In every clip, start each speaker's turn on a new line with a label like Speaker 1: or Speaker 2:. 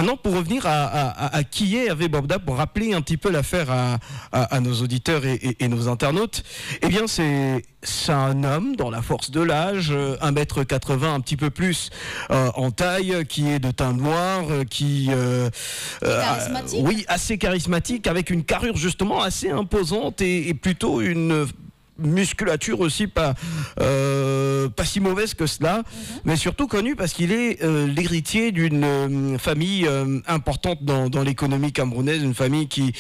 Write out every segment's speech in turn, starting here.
Speaker 1: Maintenant, pour revenir à qui est Hervé Bobda, pour rappeler un petit peu l'affaire à nos auditeurs et nos internautes, eh bien c'est un homme dans la force de l'âge, 1m80, un petit peu plus en taille, qui est de teint noir,
Speaker 2: charismatique.
Speaker 1: Oui, assez charismatique, avec une carrure justement assez imposante et plutôt une musculature aussi pas si mauvaise que cela, mais surtout connu parce qu'il est l'héritier d'une famille importante dans l'économie camerounaise, une famille qui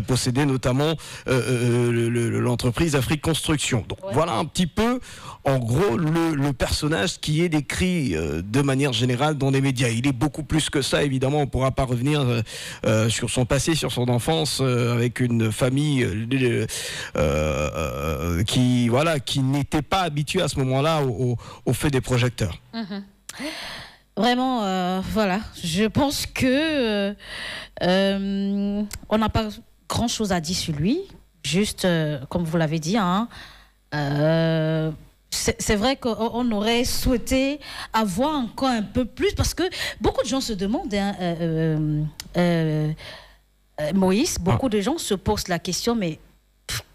Speaker 1: possédait notamment l'entreprise Afrique Construction. Donc voilà un petit peu, en gros, le personnage qui est décrit de manière générale dans les médias. Il est beaucoup plus que ça, évidemment, on ne pourra pas revenir sur son passé, sur son enfance, avec une famille qui n'était pas habitué à ce moment-là au fait des projecteurs.
Speaker 2: Vraiment, voilà. Je pense que on n'a pas grand-chose à dire sur lui. Juste, comme vous l'avez dit, hein, c'est vrai qu'on aurait souhaité avoir encore un peu plus, parce que beaucoup de gens se demandent, Moïse, beaucoup de gens se posent la question, mais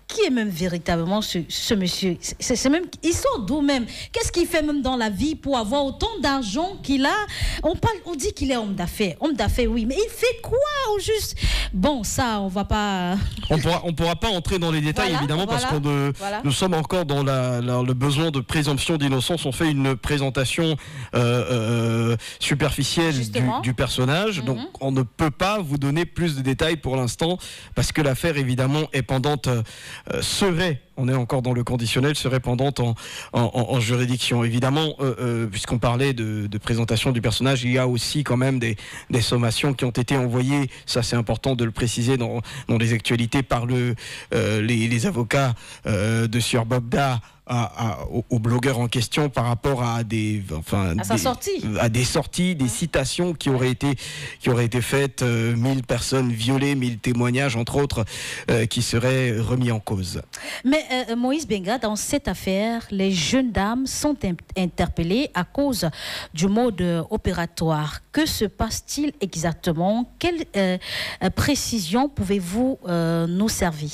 Speaker 2: qui est même véritablement ce monsieur? C'est même, il sort d'où même? Qu'est-ce qu'il fait même dans la vie pour avoir autant d'argent qu'il a? On dit qu'il est homme d'affaires. Homme d'affaires, oui, mais il fait quoi au juste? Bon, ça, on va pas...
Speaker 1: On pourra pas entrer dans les détails, évidemment, parce que nous sommes encore dans le besoin de présomption d'innocence. On fait une présentation superficielle du personnage, donc on ne peut pas vous donner plus de détails pour l'instant, parce que l'affaire, évidemment, est pendante... serait, on est encore dans le conditionnel, serait pendante en juridiction. Évidemment, puisqu'on parlait de présentation du personnage, il y a aussi quand même des sommations qui ont été envoyées, ça c'est important de le préciser dans les actualités, par les avocats de Sieur Bobda aux blogueurs en question par rapport à des sorties, des citations qui auraient été faites, 1000 personnes violées, 1000 témoignages entre autres qui seraient remis en cause.
Speaker 2: Mais Moïse Benga, dans cette affaire, les jeunes dames sont interpellées à cause du mode opératoire. Que se passe-t-il exactement? Quelle précision pouvez-vous nous servir?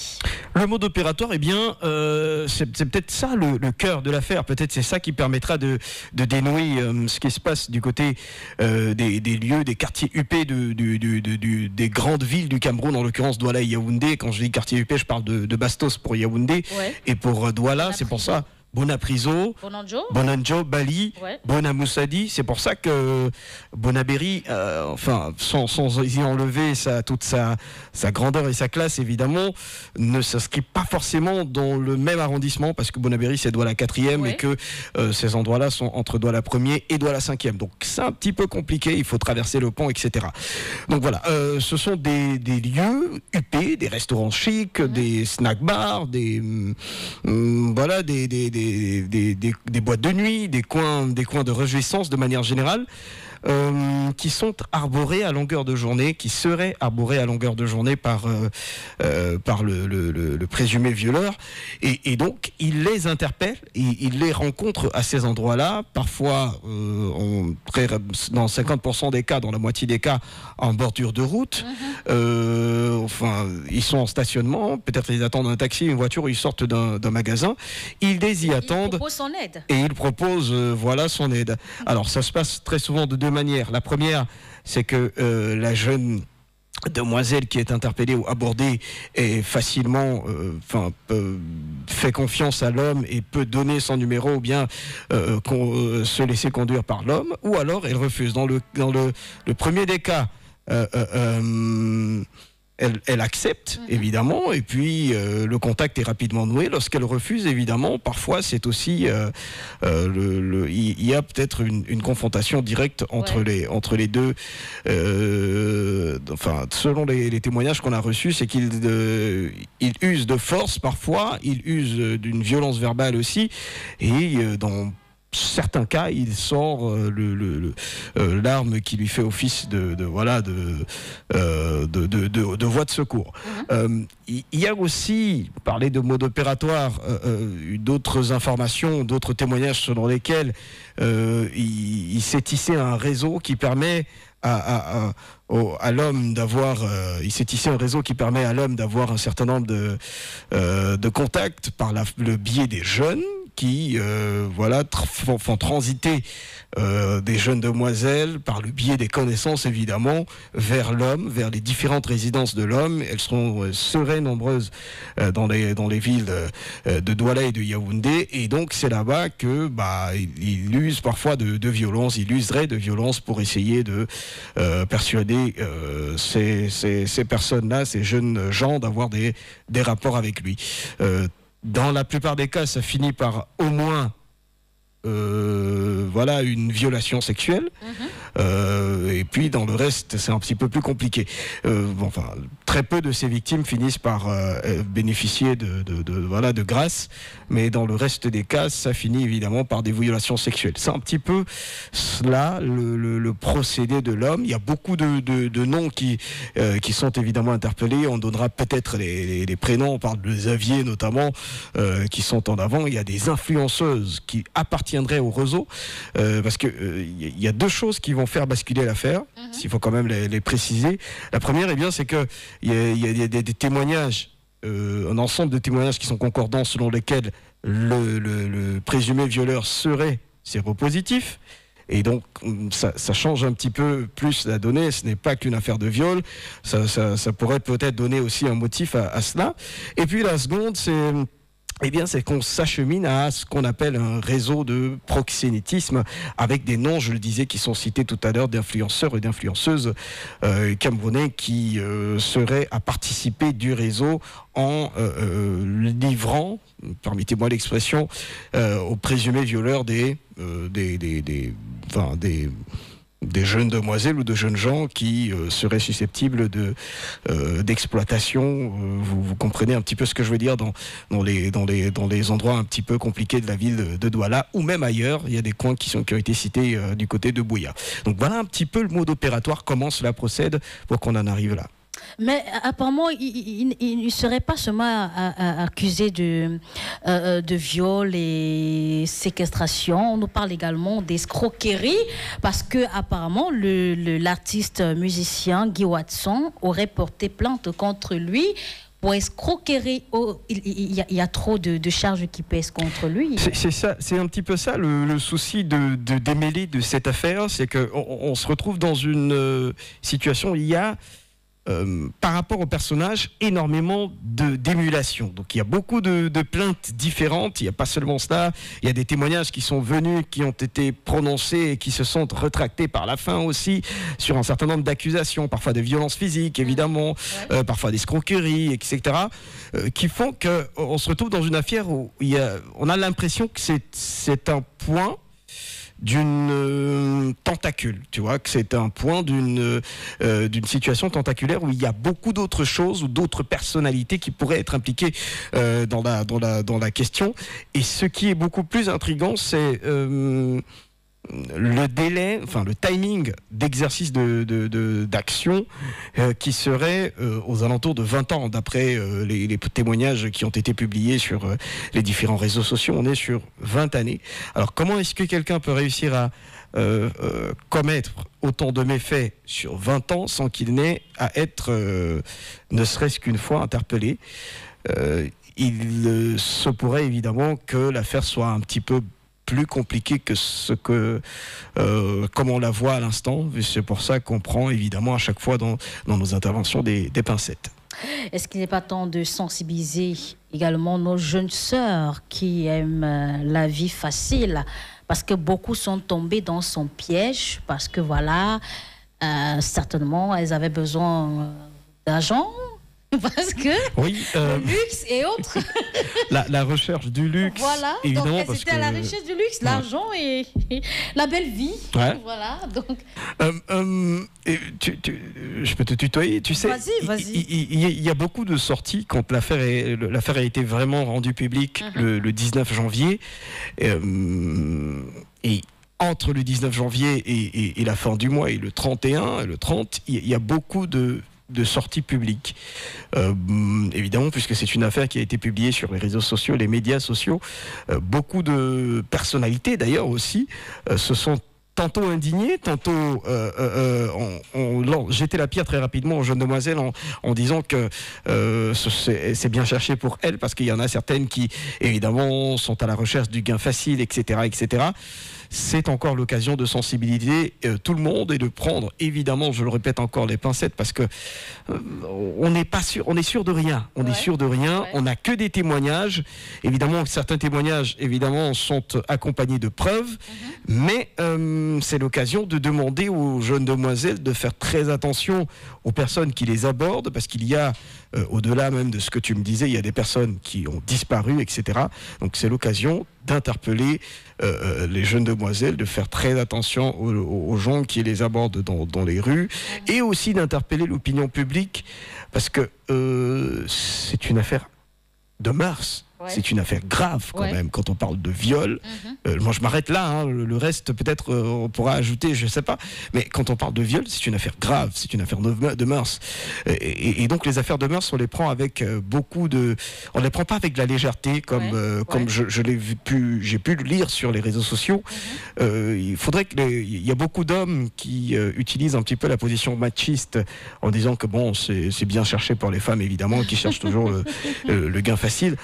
Speaker 1: Le mode opératoire, eh bien, c'est peut-être ça le cœur de l'affaire. Peut-être c'est ça qui permettra de dénouer ce qui se passe du côté des lieux, des quartiers UP des grandes villes du Cameroun, en l'occurrence Douala et Yaoundé. Quand je dis quartier UP, je parle de Bastos pour Yaoundé, et pour Douala, c'est pour ça. Bonapriso, Bonanjo, Bali, Bonamoussadi. C'est pour ça que Bonabéry, sans y enlever toute sa grandeur et sa classe, évidemment, ne s'inscrit pas forcément dans le même arrondissement, parce que Bonabéry, c'est Douala 4e, et que ces endroits-là sont entre Douala 1er et Douala 5e. Donc c'est un petit peu compliqué, il faut traverser le pont, etc. Donc voilà, ce sont des lieux UP, des restaurants chics, des snack-bars, des boîtes de nuit, des coins de réjouissance de manière générale, qui sont arborés à longueur de journée, qui seraient arborés à longueur de journée par le présumé violeur, et donc il les interpelle, il les rencontre à ces endroits-là, parfois dans 50% des cas, dans la moitié des cas, en bordure de route. Ils sont en stationnement, peut-être ils attendent un taxi, une voiture, ou ils sortent d'un magasin, ils y attendent,
Speaker 2: il propose son aide.
Speaker 1: Et il propose son aide. Alors ça se passe très souvent de deux manières. La première, c'est que la jeune demoiselle qui est interpellée ou abordée est facilement fait confiance à l'homme et peut donner son numéro, ou bien se laisser conduire par l'homme, ou alors elle refuse. Dans le premier des cas, elle accepte, évidemment, et puis le contact est rapidement noué. Lorsqu'elle refuse, évidemment, parfois c'est aussi il y a peut-être une confrontation directe entre les deux. Selon les témoignages qu'on a reçus, c'est qu'il use de force parfois, il use d'une violence verbale aussi, et dans certains cas, il sort l'arme qui lui fait office de voie de secours. Il y a aussi, parler de mode opératoire, d'autres informations, d'autres témoignages selon lesquels il s'est tissé un réseau qui permet à l'homme d'avoir, il s'est tissé un réseau qui permet à l'homme d'avoir un certain nombre de contacts par le biais des jeunes qui font transiter des jeunes demoiselles par le biais des connaissances évidemment vers l'homme, vers les différentes résidences de l'homme. Elles seraient nombreuses dans les villes de Douala et de Yaoundé, et donc c'est là-bas que il use parfois de violence, il userait de violence pour essayer de persuader ces personnes-là, ces jeunes gens, d'avoir des rapports avec lui. Dans la plupart des cas, ça finit par au moins une violation sexuelle. Et puis dans le reste, c'est un petit peu plus compliqué. Très peu de ces victimes finissent par bénéficier de grâce, mais dans le reste des cas, ça finit évidemment par des violations sexuelles. C'est un petit peu cela, le procédé de l'homme. Il y a beaucoup de noms qui sont évidemment interpellés. On donnera peut-être les prénoms. On parle de Xavier notamment, qui sont en avant. Il y a des influenceuses qui appartiendraient au réseau, parce que il y a deux choses qui vont faire basculer l'affaire, s'il faut quand même les préciser. La première, c'est que il y a des témoignages, un ensemble de témoignages qui sont concordants, selon lesquels le présumé violeur serait séropositif. Et donc, ça change un petit peu plus la donnée. Ce n'est pas qu'une affaire de viol. Ça pourrait peut-être donner aussi un motif à cela. Et puis la seconde, c'est qu'on s'achemine à ce qu'on appelle un réseau de proxénétisme, avec des noms, je le disais, qui sont cités tout à l'heure, d'influenceurs et d'influenceuses camerounais qui seraient à participer du réseau en livrant, permettez-moi l'expression, aux présumés violeurs des jeunes demoiselles ou de jeunes gens qui seraient susceptibles d'exploitation. Vous comprenez un petit peu ce que je veux dire dans les endroits un petit peu compliqués de la ville de Douala, ou même ailleurs. Il y a des coins qui ont été cités du côté de Bouya. Donc voilà un petit peu le mode opératoire, comment cela procède pour qu'on en arrive là.
Speaker 2: Mais apparemment, il ne serait pas seulement accusé de viol et séquestration. On nous parle également d'escroquerie, parce que apparemment l'artiste musicien Guy Watson aurait porté plainte contre lui pour escroquerie. Il y a trop de charges qui pèsent contre lui.
Speaker 1: C'est ça, c'est un petit peu ça le souci de démêler de cette affaire, c'est qu'on se retrouve dans une situation où il y a par rapport au personnage, énormément d'émulation. Donc il y a beaucoup de plaintes différentes, il n'y a pas seulement cela, il y a des témoignages qui sont venus, qui ont été prononcés et qui se sont retractés par la fin aussi, sur un certain nombre d'accusations, parfois de violences physiques évidemment, parfois d'escroqueries, etc., qui font qu'on se retrouve dans une affaire où on a l'impression que c'est un point d'une tentacule, tu vois, que c'est un point d'une situation tentaculaire où il y a beaucoup d'autres choses ou d'autres personnalités qui pourraient être impliquées dans la question. Et ce qui est beaucoup plus intriguant, c'est le délai, le timing d'exercice d'action qui serait aux alentours de 20 ans, d'après les témoignages qui ont été publiés sur les différents réseaux sociaux. On est sur 20 années. Alors comment est-ce que quelqu'un peut réussir à commettre autant de méfaits sur 20 ans sans qu'il n'ait à être ne serait-ce qu'une fois interpellé? Il se pourrait évidemment que l'affaire soit un petit peu plus compliqué que comme on la voit à l'instant. C'est pour ça qu'on prend évidemment à chaque fois dans nos interventions des pincettes.
Speaker 2: Est-ce qu'il n'est pas temps de sensibiliser également nos jeunes sœurs qui aiment la vie facile, parce que beaucoup sont tombés dans son piège, parce que certainement elles avaient besoin d'argent, parce que le luxe et autres.
Speaker 1: la recherche du luxe.
Speaker 2: Voilà,
Speaker 1: évidemment,
Speaker 2: donc c'était à la recherche du luxe, l'argent et la belle vie.
Speaker 1: Ouais.
Speaker 2: Voilà, donc.
Speaker 1: Je peux te tutoyer, tu sais.
Speaker 2: Vas-y.
Speaker 1: Il y a beaucoup de sorties quand l'affaire a été vraiment rendue publique le 19 janvier. Et entre le 19 janvier et la fin du mois, et le 31, le 30, il y a beaucoup de sorties publiques. Évidemment, puisque c'est une affaire qui a été publiée sur les réseaux sociaux, les médias sociaux, beaucoup de personnalités d'ailleurs aussi se sont tantôt indigné, tantôt on jetait la pierre très rapidement aux jeunes demoiselles en disant que c'est bien cherché pour elles, parce qu'il y en a certaines qui, évidemment, sont à la recherche du gain facile, etc., etc. C'est encore l'occasion de sensibiliser tout le monde et de prendre, évidemment, je le répète encore, les pincettes, parce que on n'est pas sûr, on est sûr de rien. On est sûr de rien. On n'a que des témoignages. Évidemment, certains témoignages, évidemment, sont accompagnés de preuves, mais c'est l'occasion de demander aux jeunes demoiselles de faire très attention aux personnes qui les abordent, parce qu'il y a, au-delà même de ce que tu me disais, il y a des personnes qui ont disparu, etc. Donc c'est l'occasion d'interpeller les jeunes demoiselles, de faire très attention aux gens qui les abordent dans les rues, et aussi d'interpeller l'opinion publique, parce que c'est une affaire de mœurs. C'est une affaire grave quand même, quand on parle de viol. Moi je m'arrête là, hein. Le reste peut-être on pourra ajouter, je ne sais pas. Mais quand on parle de viol, c'est une affaire grave, c'est une affaire de mœurs. Et donc les affaires de mœurs, on les prend avec beaucoup de... On ne les prend pas avec de la légèreté, comme j'ai pu le lire sur les réseaux sociaux. Il faudrait il y a beaucoup d'hommes qui utilisent un petit peu la position machiste en disant que bon, c'est bien cherché pour les femmes, évidemment, qui cherchent toujours le gain facile.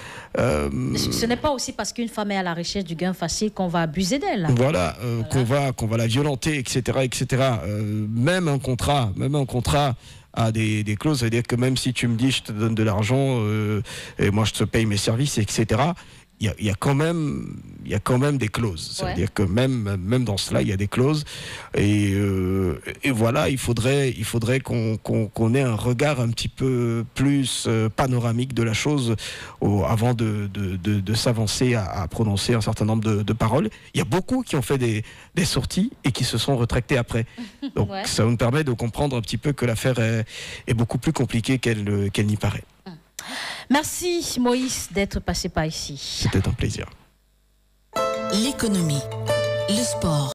Speaker 2: Ce n'est pas aussi parce qu'une femme est à la recherche du gain facile qu'on va abuser d'elle.
Speaker 1: Voilà, qu'on va la violenter, etc., etc. Même un contrat a des clauses, c'est-à-dire que même si tu me dis je te donne de l'argent et moi je te paye mes services, etc. Il y a quand même des clauses. C'est-à-dire que même dans cela, il y a des clauses. Et voilà, il faudrait qu'on ait un regard un petit peu plus panoramique de la chose avant de s'avancer à prononcer un certain nombre de paroles. Il y a beaucoup qui ont fait des sorties et qui se sont rétractés après. Donc ça nous permet de comprendre un petit peu que l'affaire est beaucoup plus compliquée qu'elle n'y paraît.
Speaker 2: Merci Moïse d'être passé par ici.
Speaker 1: C'était un plaisir.
Speaker 3: L'économie, le sport.